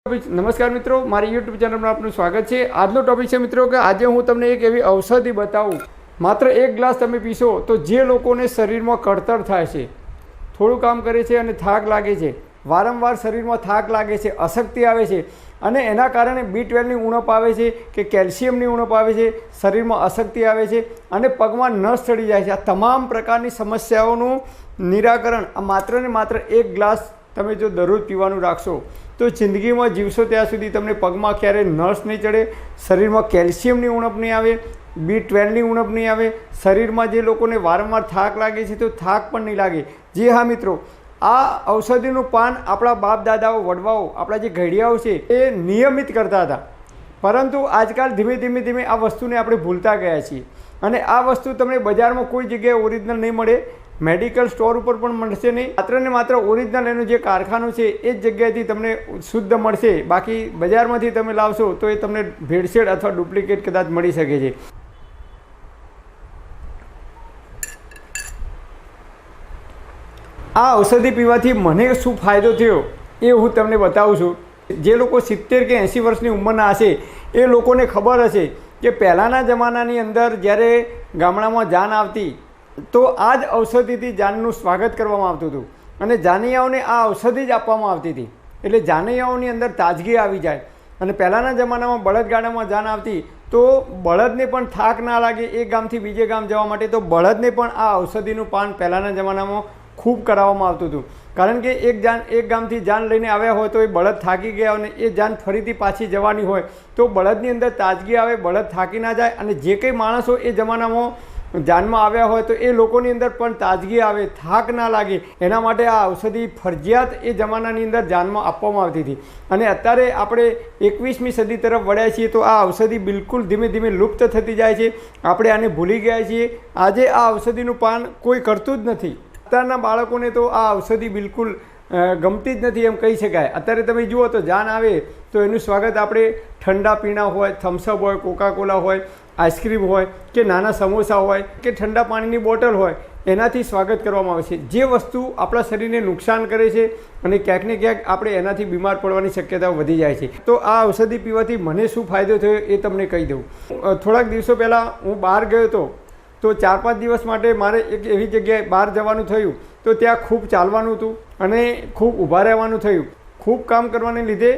नमस्कार मित्रों, मारी यूट्यूब चैनल में आपનું સ્વાગત છે। આજનો ટોપિક છે મિત્રો કે આજે હું તમને એક એવી ઔષધિ બતાવું, માત્ર એક ગ્લાસ તમે પીશો તો જે લોકોને શરીરમાં કળતર થાય છે, થોડું કામ કરે છે અને થાક લાગે છે, વારંવાર શરીરમાં થાક લાગે છે, અશક્તિ આવે છે અને એના કારણે B12ની ઉણપ આવે છે કે કેલ્શિયમની ઉણપ આવે છે, શરીરમાં અશક્તિ આવે છે અને પગમાં નસ ચડી જાય છે। આ તમામ પ્રકારની સમસ્યાઓનું નિરાકરણ આ માત્ર ને માત્ર એક ગ્લાસ તમે જો દરરોજ પીવાનું રાખશો તો જિંદગીમાં જીવશો ત્યાં સુધી તમને પગમાં ક્યારેય નસ નહીં ચડે, શરીરમાં કેલ્શિયમની ઉણપ નહીં આવે, B12ની ઉણપ નહીં આવે, શરીરમાં જે લોકોને વારંવાર થાક લાગે છે તો થાક પણ નહીં લાગે। જી હા મિત્રો, આ ઔષધિનું પાન આપણા બાપ દાદાઓ વડવાઓ આપણા જે ઘડિયાઓ છે એ નિયમિત કરતા હતા, પરંતુ આજકાલ ધીમે ધીમે આ વસ્તુને આપણે ભૂલતા ગયા છીએ અને આ વસ્તુ તમને બજારમાં કોઈ જગ્યાએ ઓરિજિનલ નહીં મળે, મેડિકલ સ્ટોર ઉપર પણ મળશે નહીં, માત્ર ને માત્ર ઓરિજિનલ એનું જે કારખાનું છે એ જ જગ્યાએથી તમને શુદ્ધ મળશે। બાકી બજારમાંથી તમે લાવશો તો એ તમને ભેળસેળ અથવા ડુપ્લિકેટ કદાચ મળી શકે છે। આ ઔષધિ પીવાથી મને શું ફાયદો થયો એ હું તમને બતાવું છું। જે લોકો 70 કે 80 વર્ષની ઉંમરના હશે એ લોકોને ખબર હશે કે પહેલાંના જમાનાની અંદર જ્યારે ગામડામાં જાન આવતી તો આ જ ઔષધિથી જાનનું સ્વાગત કરવામાં આવતું હતું અને જાનૈયાઓને આ ઔષધિ જ આપવામાં આવતી હતી, એટલે જાનૈયાઓની અંદર તાજગી આવી જાય। અને પહેલાંના જમાનામાં બળદગાડામાં જાન આવતી તો બળદને પણ થાક ના લાગે એક ગામથી બીજે ગામ જવા માટે, તો બળદને પણ આ ઔષધિનું પાન પહેલાંના જમાનામાં ખૂબ કરાવવામાં આવતું હતું, કારણ કે એક ગામથી જાન લઈને આવ્યા હોય તો એ બળદ થાકી ગયા અને એ જાન ફરીથી પાછી જવાની હોય તો બળદની અંદર તાજગી આવે, બળદ થાકી ના જાય અને જે કંઈ માણસો એ જમાનામાં જાનમાં આવ્યા હોય તો એ લોકોની અંદર પણ તાજગી આવે, થાક ના લાગે, એના માટે આ ઔષધિ ફરજિયાત એ જમાનાની અંદર જાનમાં આપવામાં આવતી હતી। અને અત્યારે આપણે 21મી સદી તરફ વળ્યા છીએ તો આ ઔષધિ બિલકુલ ધીમે ધીમે લુપ્ત થતી જાય છે, આપણે આને ભૂલી ગયા છીએ। આજે આ ઔષધિનું પાન કોઈ કરતું જ નથી, અત્યારના બાળકોને તો આ ઔષધિ બિલકુલ ગમતી જ નથી એમ કહી શકાય। અત્યારે તમે જુઓ તો જાન આવે તો એનું સ્વાગત આપણે ઠંડા પીણા હોય, થમ્સઅપ હોય, કોકાકોલા હોય, આઈસ્ક્રીમ હોય કે નાના સમોસા હોય કે ઠંડા પાણીની બોટલ હોય એનાથી સ્વાગત કરવામાં આવે છે, જે વસ્તુ આપણા શરીરને નુકસાન કરે છે અને ક્યાંક ને ક્યાંક આપણે એનાથી બીમાર પડવાની શક્યતાઓ વધી જાય છે। તો આ ઔષધિ પીવાથી મને શું ફાયદો થયો એ તમને કહી દઉં। થોડાક દિવસો પહેલાં હું બહાર ગયો હતો તો 4-5 દિવસ માટે મારે એક એવી જગ્યાએ બહાર જવાનું થયું તો ત્યાં ખૂબ ચાલવાનું હતું અને ખૂબ ઊભા રહેવાનું થયું। ખૂબ કામ કરવાને લીધે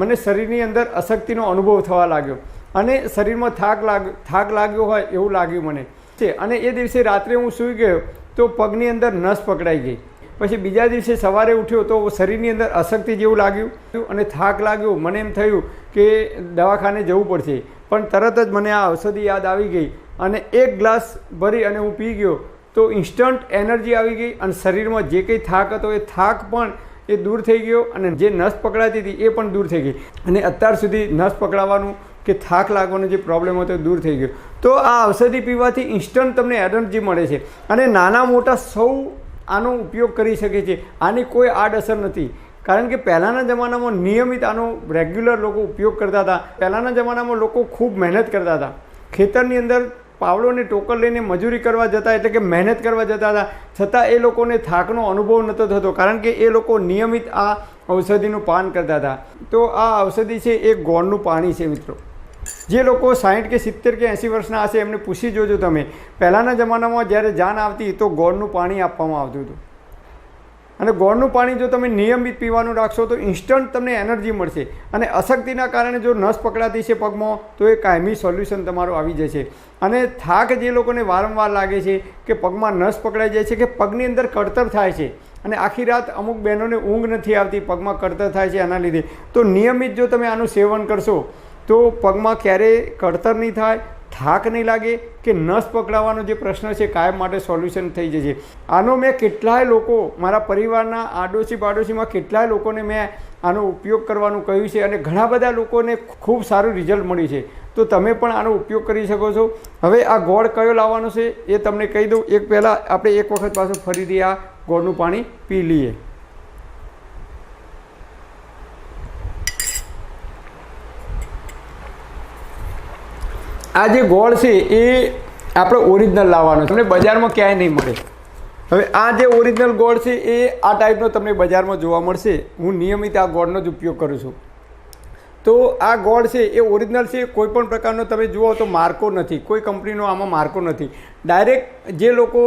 મને શરીરની અંદર અશક્તિનો અનુભવ થવા લાગ્યો અને શરીરમાં થાક લાગ્યો હોય એવું લાગ્યું મને છે। અને એ દિવસે રાત્રે હું સૂઈ ગયો તો પગની અંદર નસ પકડાઈ ગઈ, પછી બીજા દિવસે સવારે ઉઠ્યો તો શરીરની અંદર અશક્તિ જેવું લાગ્યું અને થાક લાગ્યો, મને એમ થયું કે દવાખાને જવું પડશે, પણ તરત જ મને આ ઔષધિ યાદ આવી ગઈ અને એક ગ્લાસ ભરી અને હું પી ગયો તો ઇન્સ્ટન્ટ એનર્જી આવી ગઈ અને શરીરમાં જે કંઈ થાક હતો એ થાક પણ એ દૂર થઈ ગયો અને જે નસ પકડાતી હતી એ પણ દૂર થઈ ગઈ અને અત્યાર સુધી નસ પકડાવાનું કે થાક લાગવાનો જે પ્રોબ્લેમ હતો દૂર થઈ ગયો। તો આ ઔષધિ પીવાથી ઇન્સ્ટન્ટ તમને એનર્જી મળે છે અને નાના મોટા સૌ આનો ઉપયોગ કરી શકે છે, આની કોઈ આડઅસર નથી, કારણ કે પહેલાંના જમાનામાં નિયમિત આનો રેગ્યુલર લોકો ઉપયોગ કરતા હતા। પહેલાંના જમાનામાં લોકો ખૂબ મહેનત કરતા હતા, ખેતરની અંદર પાવડોને ટોકર લઈને મજૂરી કરવા જતા, એટલે કે મહેનત કરવા જતા હતા, છતાં એ લોકોને થાકનો અનુભવ નહોતો થતો, કારણ કે એ લોકો નિયમિત આ ઔષધિનું પાન કરતા હતા। તો આ ઔષધિ છે એ ગોળનું પાણી છે મિત્રો। જે લોકો 60 કે 70 કે 80 વર્ષના હશે એમને પૂછી જોજો તમે, પહેલાંના જમાનામાં જ્યારે જાન આવતી તો ગોળનું પાણી આપવામાં આવતું હતું અને ગોળનું પાણી જો તમે નિયમિત પીવાનું રાખશો તો ઇન્સ્ટન્ટ તમને એનર્જી મળશે અને અશક્તિના કારણે જો નસ પકડાતી છે પગમાં તો એ કાયમી સોલ્યુશન તમારું આવી જશે। અને થાક જે લોકોને વારંવાર લાગે છે કે પગમાં નસ પકડાઈ જાય છે કે પગની અંદર કળતર થાય છે અને આખી રાત અમુક બહેનોને ઊંઘ નથી આવતી, પગમાં કળતર થાય છે આના લીધે, તો નિયમિત જો તમે આનું સેવન કરશો તો પગમાં ક્યારેય કળતર નહીં થાય, થાક નહીં લાગે કે નસ પકડાવાનો જે પ્રશ્ન છે કાયમ માટે સોલ્યુશન થઈ જશે। આનો મેં કેટલાય લોકો મારા પરિવારના આડોશી પાડોશીમાં કેટલાય લોકોને મેં આનો ઉપયોગ કરવાનું કહ્યું છે અને ઘણા બધા લોકોને ખૂબ સારું રિઝલ્ટ મળ્યું છે, તો તમે પણ આનો ઉપયોગ કરી શકો છો। હવે આ ગોળ કયો લાવવાનો છે એ તમને કહી દઉં। એક પહેલાં આપણે એક વખત પાછું ફરીથી આ ગોળનું પાણી પી લઈએ। આ જે ગોળ છે એ આપણે ઓરિજિનલ લાવવાનો, તમને બજારમાં ક્યાંય નહીં મળે। હવે આ જે ઓરિજિનલ ગોળ છે એ આ ટાઈપનો તમને બજારમાં જોવા મળશે। હું નિયમિત આ ગોળનો જ ઉપયોગ કરું છું। તો આ ગોળ છે એ ઓરિજિનલ છે, કોઈ પણ પ્રકારનો તમે જુઓ તો માર્કો નથી, કોઈ કંપનીનો આમાં માર્કો નથી. ડાયરેક્ટ જે લોકો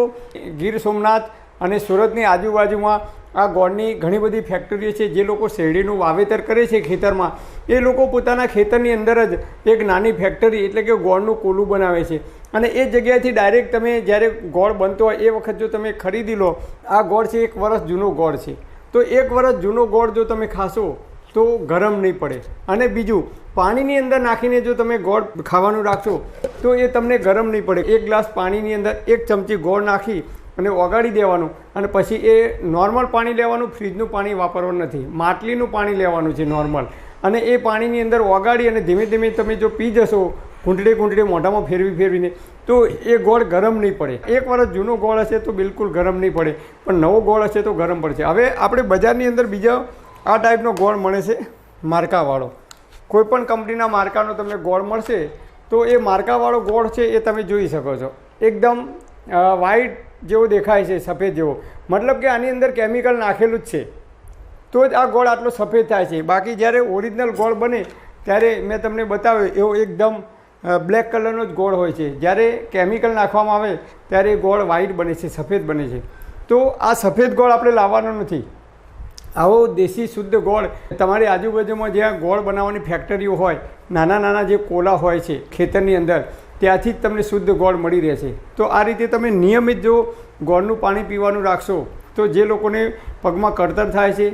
ગીર સોમનાથ અને સુરતની આજુબાજુમાં આ ગોળની ઘણી બધી ફેક્ટરીઓ છે, જે લોકો શેરડીનું વાવેતર કરે છે ખેતરમાં, એ લોકો પોતાના ખેતરની અંદર જ એક નાની ફેક્ટરી એટલે કે ગોળનું કોલું બનાવે છે અને એ જગ્યાએથી ડાયરેક્ટ તમે જ્યારે ગોળ બનતો હોય એ વખત જો તમે ખરીદી લો, આ ગોળ છે 1 વર્ષ જૂનો ગોળ છે, તો 1 વર્ષ જૂનો ગોળ જો તમે ખાશો તો ગરમ નહીં પડે. અને બીજું, પાણીની અંદર નાખીને જો તમે ગોળ ખાવાનું રાખશો તો એ તમને ગરમ નહીં પડે. 1 ગ્લાસ પાણીની અંદર 1 ચમચી ગોળ નાખી અને ઓગાળી દેવાનું અને પછી એ નોર્મલ પાણી લેવાનું, ફ્રીજનું પાણી વાપરવાનું નથી, માટલીનું પાણી લેવાનું છે નોર્મલ, અને એ પાણીની અંદર ઓગાળી અને ધીમે ધીમે તમે જો પી જશો ઘૂંટડે મોઢામાં ફેરવીને, તો એ ગોળ ગરમ નહીં પડે. 1 વર્ષ જૂનો ગોળ હશે તો બિલકુલ ગરમ નહીં પડે, પણ નવો ગોળ હશે તો ગરમ પડશે. હવે આપણે બજારની અંદર બીજા આ ટાઈપનો ગોળ મળે છે માર્કાવાળો. કોઈપણ કંપનીના માર્કાનો તમને ગોળ મળશે, તો એ માર્કાવાળો ગોળ છે એ તમે જોઈ શકો છો, એકદમ વ્હાઈટ જેવો દેખાય છે, સફેદ જેવો, મતલબ કે આની અંદર કેમિકલ નાખેલું જ છે તો જ આ ગોળ આટલો સફેદ થાય છે. બાકી જ્યારે ઓરિજિનલ ગોળ બને ત્યારે મેં તમને બતાવ્યો એવો એકદમ બ્લેક કલરનો જ ગોળ હોય છે. જ્યારે કેમિકલ નાખવામાં આવે ત્યારે એ ગોળ વ્હાઈટ બને છે, સફેદ બને છે. તો આ સફેદ ગોળ આપણે લાવવાનો નથી. આવો દેશી શુદ્ધ ગોળ તમારી આજુબાજુમાં જ્યાં ગોળ બનાવવાની ફેક્ટરીઓ હોય, નાના જે કોલા હોય છે ખેતરની અંદર, ત્યાંથી જ તમને શુદ્ધ ગોળ મળી રહેશે. તો આ રીતે તમે નિયમિત જો ગોળનું પાણી પીવાનું રાખશો તો જે લોકોને પગમાં કળતર થાય છે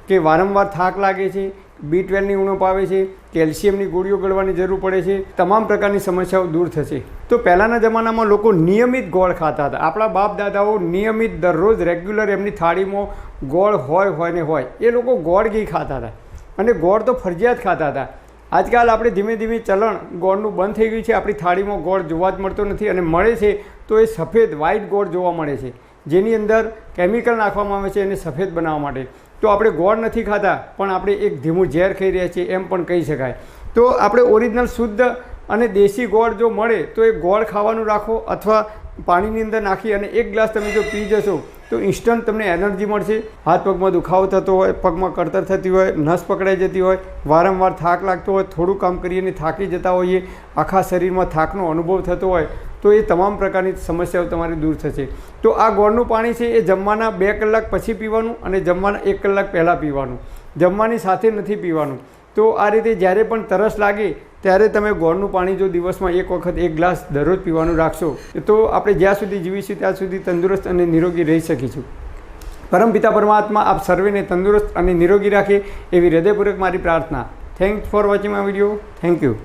કે વારંવાર થાક લાગે છે, B12ની ઉણપ આવે છે, કેલ્શિયમની ગોળીઓ ગળવાની જરૂર પડે છે, તમામ પ્રકારની સમસ્યાઓ દૂર થશે. તો પહેલાંના જમાનામાં લોકો નિયમિત ગોળ ખાતા હતા. આપણા બાપ દાદાઓ નિયમિત દરરોજ રેગ્યુલર એમની થાળીમાં ગોળ હોય ને હોય, એ લોકો ગોળ ઘી ખાતા હતા અને ગોળ તો ફરજિયાત ખાતા હતા. આજકાલ આપણે ધીમે ધીમે ચલણ ગોળનું બંધ થઈ ગયું છે, આપણી થાળીમાં ગોળ જોવા જ મળતો નથી, અને મળે છે તો એ સફેદ વ્હાઈટ ગોળ જોવા મળે છે, જેની અંદર કેમિકલ નાખવામાં આવે છે એને સફેદ બનાવવા માટે. તો આપણે ગોળ નથી ખાતા, પણ આપણે એક ધીમું ઝેર ખાઈ રહ્યા છીએ એમ પણ કહી શકાય. તો આપણે ઓરિજિનલ શુદ્ધ અને દેશી ગોળ જો મળે તો એ ગોળ ખાવાનું રાખો, અથવા પાણીની અંદર નાખી અને 1 ગ્લાસ તમે જો પી જશો તો ઇન્સ્ટન્ટ તમને એનર્જી મળશે. હાથ પગમાં દુખાવો થતો હોય, પગમાં કળતર થતી હોય, નસ પકડાઈ જતી હોય, વારંવાર થાક લાગતો હોય, થોડું કામ કરીને થાકી જતા હોઈએ, આખા શરીરમાં થાકનો અનુભવ થતો હોય, તો એ તમામ પ્રકારની સમસ્યાઓ તમારી દૂર થશે. તો આ ગોળનું પાણી છે એ જમવાના 2 કલાક પછી પીવાનું અને જમવાના 1 કલાક પહેલાં પીવાનું, જમવાની સાથે નથી પીવાનું. તો આ રીતે જ્યારે પણ તરસ લાગે ત્યારે તમે ગોળનું પાણી જો દિવસમાં 1 વખત 1 ગ્લાસ દરરોજ પીવાનું રાખશો તો આપણે જ્યાં સુધી જીવીશું ત્યાં સુધી તંદુરસ્ત અને નિરોગી રહી શકીશું. પરમપિતા પરમાત્મા આપ સર્વેને તંદુરસ્ત અને નિરોગી રાખે એવી હૃદયપૂર્વક મારી પ્રાર્થના. Thanks for watching my video. Thank you.